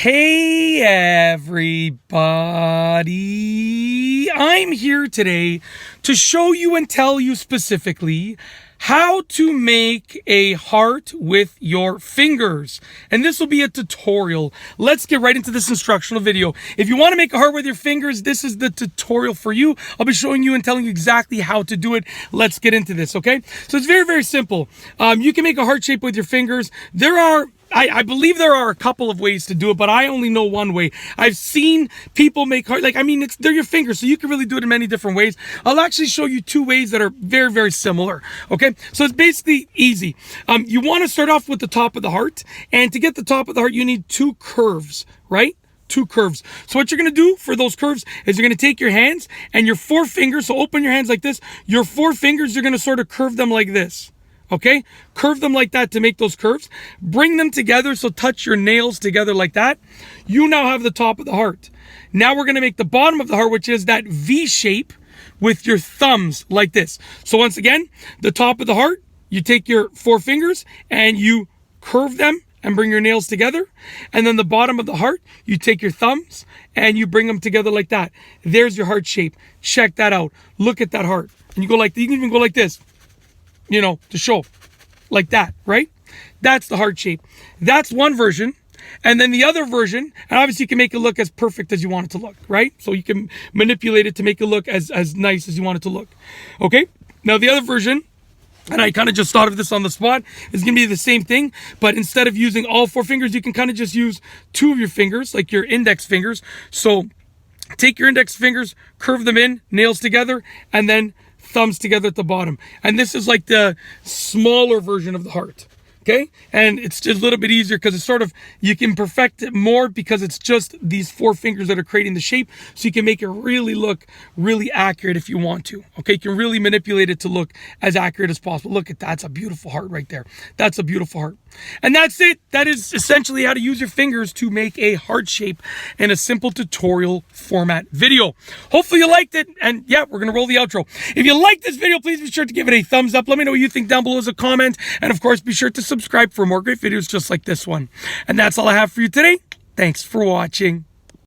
Hey everybody, I'm here today to show you and tell you specifically how to make a heart with your fingers. And this will be a tutorial. Let's get right into this instructional video. If you want to make a heart with your fingers, this is the tutorial for you. I'll be showing you and telling you exactly how to do it. Let's get into this, okay? So it's very, very simple. You can make a heart shape with your fingers. I believe there are a couple of ways to do it, but I only know one way. I've seen people make heart, they're your fingers, so you can really do it in many different ways. I'll actually show you two ways that are very, very similar, okay? So it's basically easy. You want to start off with the top of the heart, and to get the top of the heart, you need two curves, right? Two curves. So what you're going to do for those curves is you're going to take your hands and your four fingers, so open your hands like this, your four fingers, you're going to sort of curve them like this. Okay, curve them like that to make those curves. Bring them together, so touch your nails together like that. You now have the top of the heart. Now we're going to make the bottom of the heart, which is that V shape with your thumbs like this. So once again, the top of the heart, you take your four fingers and you curve them and bring your nails together. And then the bottom of the heart, you take your thumbs and you bring them together like that. There's your heart shape. Check that out. Look at that heart. And you go like, you can even go like this, you know, to show like that, right? That's the heart shape. That's one version. And then the other version, and obviously you can make it look as perfect as you want it to look, right? So you can manipulate it to make it look as nice as you want it to look. Okay. Now the other version, and I kind of just thought of this on the spot, is going to be the same thing, but instead of using all four fingers, you can kind of just use two of your fingers, like your index fingers. So take your index fingers, curve them in, nails together, and then thumbs together at the bottom. And this is like the smaller version of the heart. Okay, and it's just a little bit easier because it's sort of, you can perfect it more because it's just these four fingers that are creating the shape, so you can make it really look really accurate if you want to. Okay, you can really manipulate it to look as accurate as possible. Look at that, that's a beautiful heart right there. That's a beautiful heart. And that's it. That is essentially how to use your fingers to make a heart shape in a simple tutorial format video. Hopefully you liked it, and yeah, we're gonna roll the outro. If you like this video, please be sure to give it a thumbs up. Let me know what you think down below as a comment, and of course be sure to subscribe for more great videos just like this one. And that's all I have for you today. Thanks for watching.